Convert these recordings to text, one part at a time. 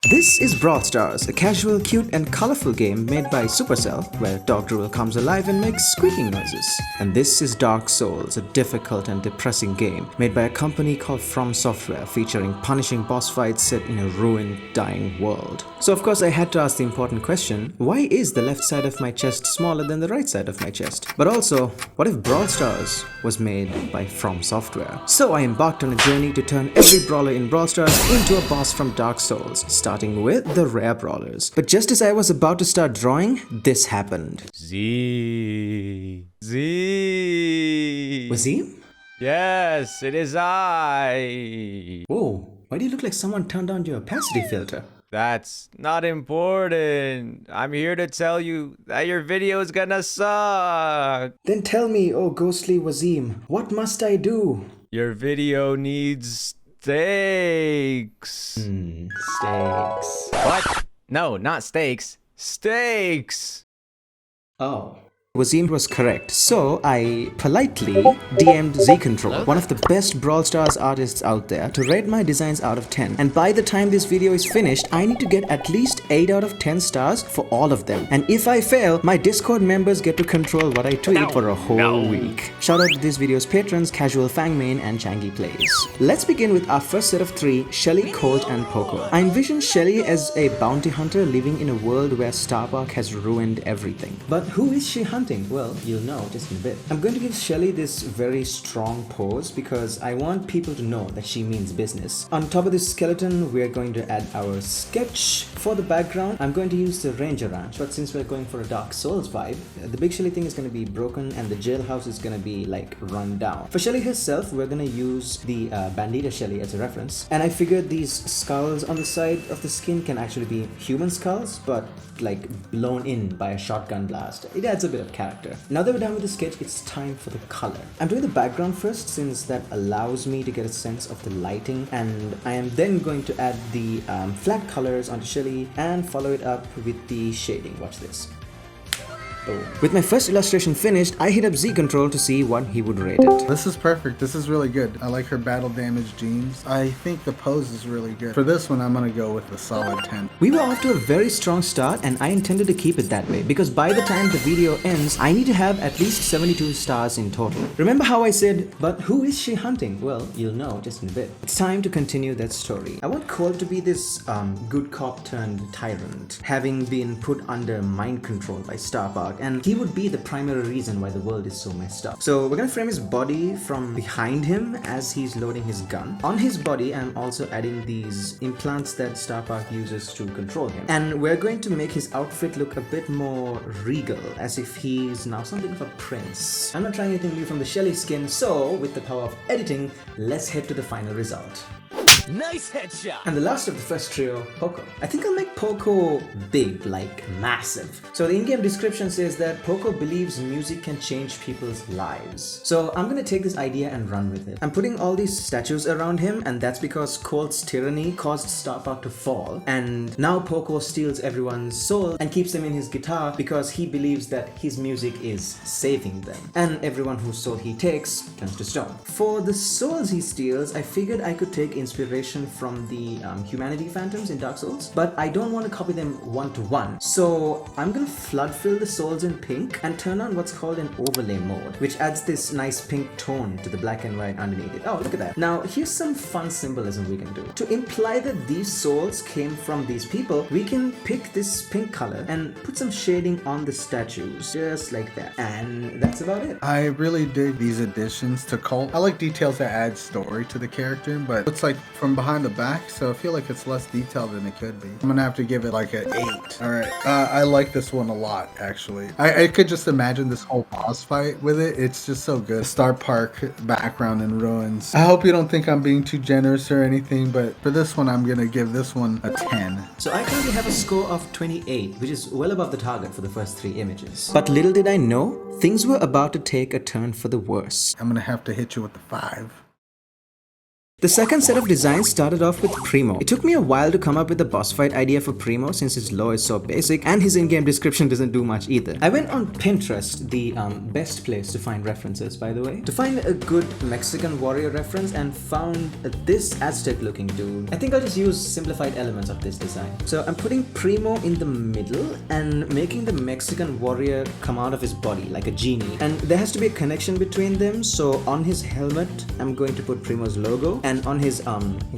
This is Brawl Stars, a casual, cute and colorful game made by Supercell, where dog drool comes alive and makes squeaking noises. And this is Dark Souls, a difficult and depressing game made by a company called From Software, featuring punishing boss fights set in a ruined, dying world. So of course I had to ask the important question, why is the left side of my chest smaller than the right side of my chest? But also, what if Brawl Stars was made by From Software? So I embarked on a journey to turn every brawler in Brawl Stars into a boss from Dark Souls, starting with the rare brawlers. But just as I was about to start drawing, this happened. Z. Wazim? Yes, it is I. Whoa, why do you look like someone turned on your opacity filter? That's not important. I'm here to tell you that your video is gonna suck. Then tell me, oh ghostly Wazim, what must I do? Your video needs steaks. Steaks. What? No, not steaks. Steaks. Oh. Wazim was correct, so I politely DM'd Z-Control, one of the best Brawl Stars artists out there, to rate my designs out of 10. And by the time this video is finished, I need to get at least 8 out of 10 stars for all of them. And if I fail, my Discord members get to control what I tweet for a whole week. Shout out to this video's patrons, Casual Fangmain and ChangyPlays. Let's begin with our first set of 3, Shelly, Colt and Poco. I envision Shelly as a bounty hunter living in a world where Starbuck has ruined everything. But who is she hunting? Well, you'll know just in a bit. I'm going to give Shelly this very strong pose because I want people to know that she means business. On top of this skeleton, we're going to add our sketch. For the background, I'm going to use the Ranger Ranch, but since we're going for a Dark Souls vibe, the Big Shelly thing is going to be broken and the jailhouse is going to be like run down. For Shelly herself, we're going to use the Bandita Shelly as a reference. And I figured these skulls on the side of the skin can actually be human skulls, but like blown in by a shotgun blast. It adds a bit of character. Now that we're done with the sketch, it's time for the color. I'm doing the background first since that allows me to get a sense of the lighting, and I am then going to add the flat colors onto Shelly and follow it up with the shading. Watch this. With my first illustration finished, I hit up Z-Control to see what he would rate it. This is perfect. This is really good. I like her battle damage jeans. I think the pose is really good. For this one, I'm gonna go with a solid 10. We were off to a very strong start and I intended to keep it that way because by the time the video ends, I need to have at least 72 stars in total. Remember how I said, but who is she hunting? Well, you'll know just in a bit. It's time to continue that story. I want Colt to be this good cop turned tyrant, having been put under mind control by Starbuck, and he would be the primary reason why the world is so messed up. So we're gonna frame his body from behind him as he's loading his gun. On his body, I'm also adding these implants that Starbuck uses to control him. And we're going to make his outfit look a bit more regal, as if he's now something of a prince. I'm not trying anything new from the Shelly skin, so with the power of editing, let's head to the final result. Nice headshot! And the last of the first trio, Poco. I think I'll make Poco big, like massive. So the in-game description says that Poco believes music can change people's lives. So I'm gonna take this idea and run with it. I'm putting all these statues around him, and that's because Colt's tyranny caused Starbuck to fall. And now Poco steals everyone's soul and keeps them in his guitar because he believes that his music is saving them. And everyone whose soul he takes turns to stone. For the souls he steals, I figured I could take inspiration from the humanity phantoms in Dark Souls, but I don't want to copy them one-to-one. So I'm gonna flood fill the souls in pink and turn on what's called an overlay mode, which adds this nice pink tone to the black and white underneath it. Oh, look at that. Now here's some fun symbolism we can do. To imply that these souls came from these people, we can pick this pink color and put some shading on the statues, just like that. And that's about it. I really dig these additions to Colt. I like details that add story to the character, but it's like from behind the back, so I feel like it's less detailed than it could be. I'm gonna have to give it like an 8. Alright, I like this one a lot, actually. I could just imagine this whole boss fight with it. It's just so good. Star Park background in ruins. I hope you don't think I'm being too generous or anything, but for this one, I'm gonna give this one a 10. So I currently have a score of 28, which is well above the target for the first 3 images. But little did I know, things were about to take a turn for the worse. I'm gonna have to hit you with the 5. The second set of designs started off with Primo. It took me a while to come up with the boss fight idea for Primo since his lore is so basic and his in-game description doesn't do much either. I went on Pinterest, the best place to find references by the way, to find a good Mexican warrior reference and found this Aztec looking dude. I think I'll just use simplified elements of this design. So I'm putting Primo in the middle and making the Mexican warrior come out of his body like a genie. And there has to be a connection between them, so on his helmet I'm going to put Primo's logo. And on his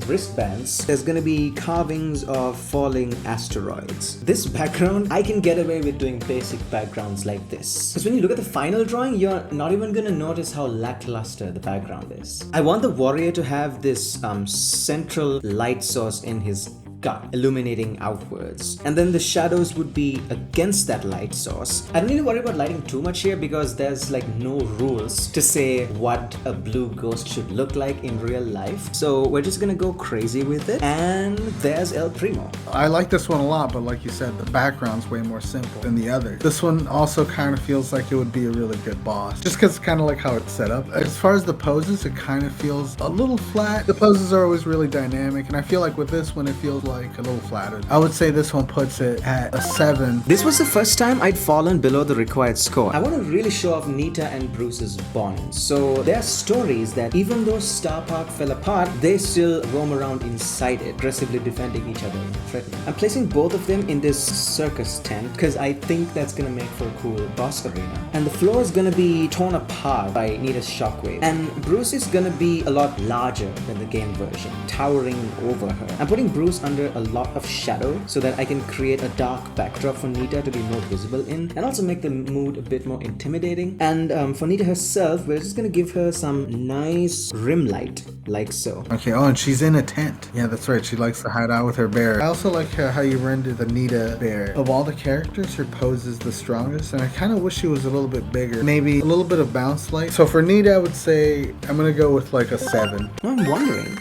wristbands, there's gonna be carvings of falling asteroids. This background, I can get away with doing basic backgrounds like this. Because when you look at the final drawing, you're not even gonna notice how lackluster the background is. I want the warrior to have this central light source in his gut, illuminating outwards. And then the shadows would be against that light source. I don't really worry about lighting too much here because there's like no rules to say what a blue ghost should look like in real life. So we're just gonna go crazy with it. And there's El Primo. I like this one a lot, but like you said, the background's way more simple than the other. This one also kind of feels like it would be a really good boss, just because it's kind of like how it's set up. As far as the poses, it kind of feels a little flat. The poses are always really dynamic, and I feel like with this one, it feels like a little flattered. I would say this one puts it at a 7. This was the first time I'd fallen below the required score. I want to really show off Nita and Bruce's bond. So there are stories that even though Star Park fell apart, they still roam around inside it, aggressively defending each other and threatening. I'm placing both of them in this circus tent because I think that's gonna make for a cool boss arena. And the floor is gonna be torn apart by Nita's shockwave. And Bruce is gonna be a lot larger than the game version, towering over her. I'm putting Bruce under a lot of shadow so that I can create a dark backdrop for Nita to be more visible in and also make the mood a bit more intimidating. And for Nita herself, we're just gonna give her some nice rim light like so. Okay, oh, and she's in a tent. Yeah, that's right. She likes to hide out with her bear. I also like how you rendered the Nita bear. Of all the characters, her pose is the strongest, and I kind of wish she was a little bit bigger. Maybe a little bit of bounce light. So for Nita, I would say I'm gonna go with like a 7. I'm wondering.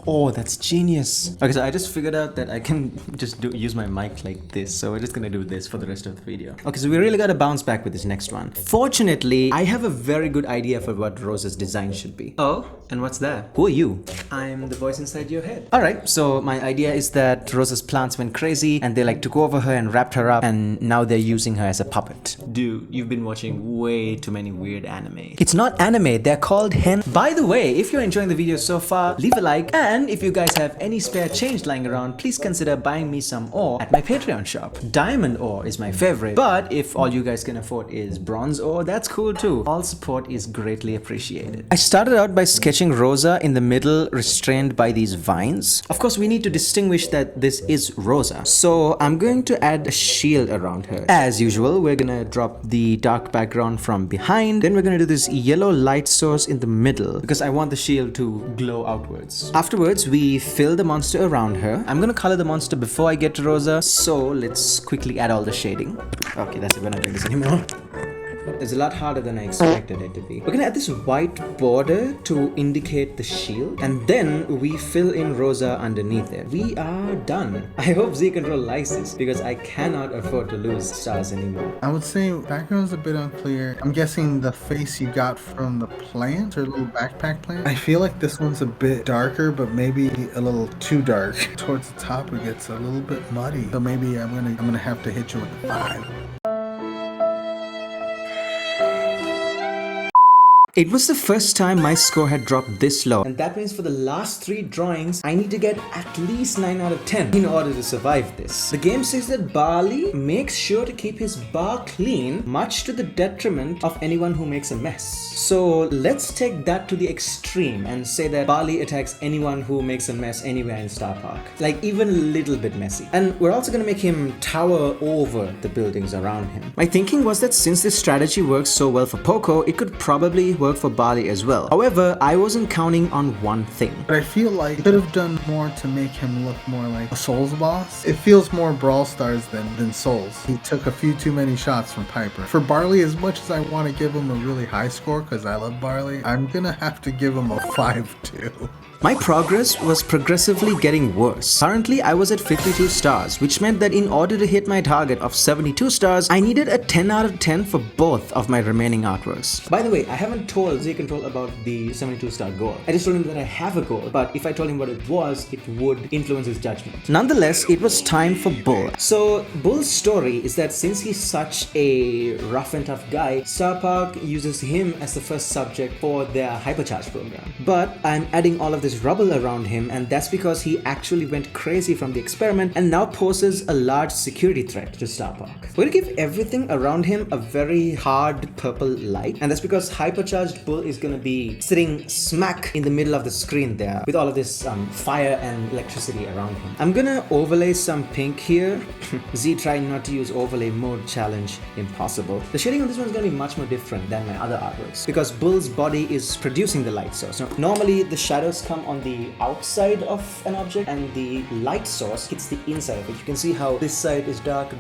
Oh, that's genius. Okay, so I just figured out that I can just use my mic like this. So we're just gonna do this for the rest of the video. Okay, so we really gotta bounce back with this next one. Fortunately, I have a very good idea for what Rosa's design should be. Oh, and what's that? Who are you? I'm the voice inside your head. Alright, so my idea is that Rosa's plants went crazy and they like took over her and wrapped her up and now they're using her as a puppet. Dude, you've been watching way too many weird anime. It's not anime, they're called hen. By the way, if you're enjoying the video so far, leave a like, and if you guys have any spare change lying around, please consider buying me some ore at my Patreon shop. Diamond ore is my favorite, but if all you guys can afford is bronze ore, that's cool too. All support is greatly appreciated. I started out by sketching Rosa in the middle, restrained by these vines. Of course, we need to distinguish that this is Rosa. So I'm going to add a shield around her. As usual, we're gonna drop the dark background from behind. Then we're gonna do this yellow light source in the middle because I want the shield to glow outwards. Afterwards, we fill the monster around her. I'm gonna color the monster before I get to Rosa, so let's quickly add all the shading. Okay, that's it, we're not doing this anymore. It's a lot harder than I expected it to be. We're gonna add this white border to indicate the shield, and then we fill in Rosa underneath it. We are done. I hope Z Control likes this because I cannot afford to lose stars anymore. I would say background's a bit unclear. I'm guessing the face you got from the plant, or little backpack plant. I feel like this one's a bit darker, but maybe a little too dark. Towards the top, it gets a little bit muddy. So maybe I'm gonna have to hit you with a 5. It was the first time my score had dropped this low, and that means for the last 3 drawings, I need to get at least 9 out of 10 in order to survive this. The game says that Barley makes sure to keep his bar clean, much to the detriment of anyone who makes a mess. So let's take that to the extreme and say that Barley attacks anyone who makes a mess anywhere in Star Park. Like even a little bit messy. And we're also gonna make him tower over the buildings around him. My thinking was that since this strategy works so well for Poco, it could probably work for Barley as well. However, I wasn't counting on one thing. But I feel like you could have done more to make him look more like a Souls boss. It feels more Brawl Stars than Souls. He took a few too many shots from Piper. For Barley, as much as I want to give him a really high score because I love Barley, I'm gonna have to give him a 5 too. My progress was progressively getting worse. Currently, I was at 52 stars, which meant that in order to hit my target of 72 stars, I needed a 10 out of 10 for both of my remaining artworks. By the way, I haven't told Z-Control about the 72 star goal. I just told him that I have a goal, but if I told him what it was, it would influence his judgment. Nonetheless, it was time for Bull. So, Bull's story is that since he's such a rough and tough guy, Star Park uses him as the first subject for their hypercharge program. But I'm adding all of this rubble around him, and that's because he actually went crazy from the experiment and now poses a large security threat to Star Park. We're gonna give everything around him a very hard purple light, and that's because hypercharged Bull is gonna be sitting smack in the middle of the screen there with all of this fire and electricity around him. I'm gonna overlay some pink here. Z tried not to use overlay mode, challenge impossible. The shading on this one is gonna be much more different than my other artworks because Bull's body is producing the light source. So normally the shadows come on the outside of an object and the light source hits the inside of it. You can see how this side is dark,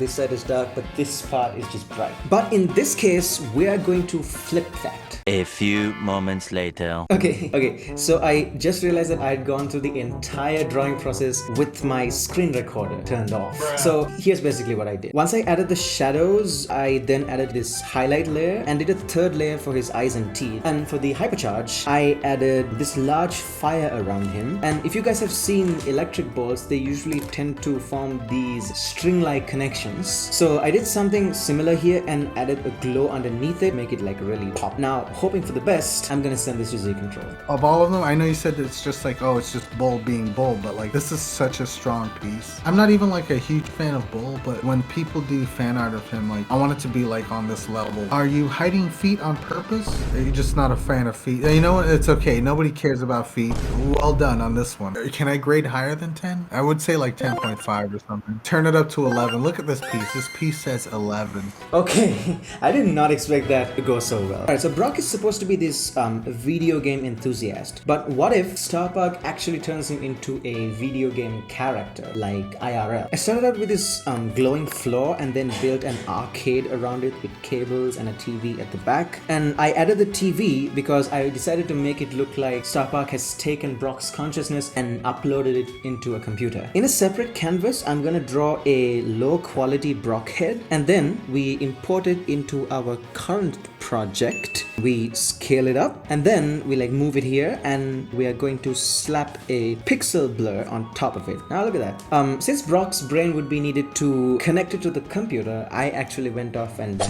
but this part is just bright. But in this case, we are going to flip that. A few moments later. Okay, so I just realized that I had gone through the entire drawing process with my screen recorder turned off. So here's basically what I did. Once I added the shadows, I then added this highlight layer and did a third layer for his eyes and teeth. And for the hypercharge, I added this large fire around him. And if you guys have seen electric balls, they usually tend to form these string-like connections. So I did something similar here and added a glow underneath it, make it like really pop. Now, hoping for the best, I'm gonna send this to Z-Control. Of all of them, I know you said it's just like, oh, it's just Bull being Bull, but like this is such a strong piece. I'm not even like a huge fan of Bull, but when people do fan art of him, like I want it to be like on this level. Are you hiding feet on purpose? Are you just not a fan of feet? You know what? It's okay. Nobody cares about feet. Well done on this one. Can I grade higher than 10? I would say like 10.5 or something. Turn it up to 11. Look at this piece. This piece says 11. Okay, I did not expect that to go so well. Alright, so Brock is supposed to be this video game enthusiast, but what if Star Park actually turns him into a video game character like IRL? I started out with this glowing floor and then built an arcade around it with cables and a TV at the back, and I added the TV because I decided to make it look like Star Park has taken Brock's consciousness and uploaded it into a computer. In a separate canvas, I'm gonna draw a low quality Brock head, and then we import it into our current project. We scale it up and then we like move it here, and we are going to slap a pixel blur on top of it. Now look at that. Since Brock's brain would be needed to connect it to the computer, I actually went off and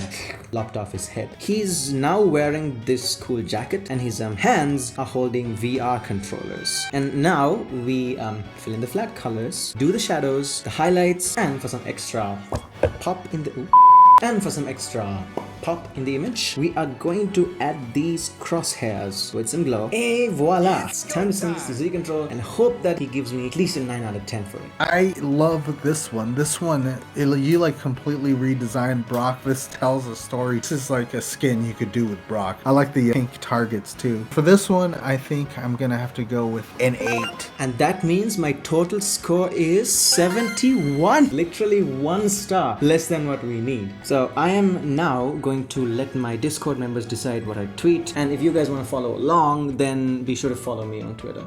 lopped off his head. He's now wearing this cool jacket and his hands are holding VR controllers. And now we fill in the flat colors, do the shadows, the highlights, and for some extra pop in the image, we are going to add these crosshairs with some glow. Et voila! It's time to send this to Z-Control and hope that he gives me at least a 9 out of 10 for it. I love this one. This one, you like completely redesigned Brock. This tells a story. This is like a skin you could do with Brock. I like the pink targets too. For this one, I think I'm gonna have to go with an 8. And that means my total score is 71. Literally 1 star less than what we need. So I am now going to let my Discord members decide what I tweet, and if you guys want to follow along, then be sure to follow me on Twitter.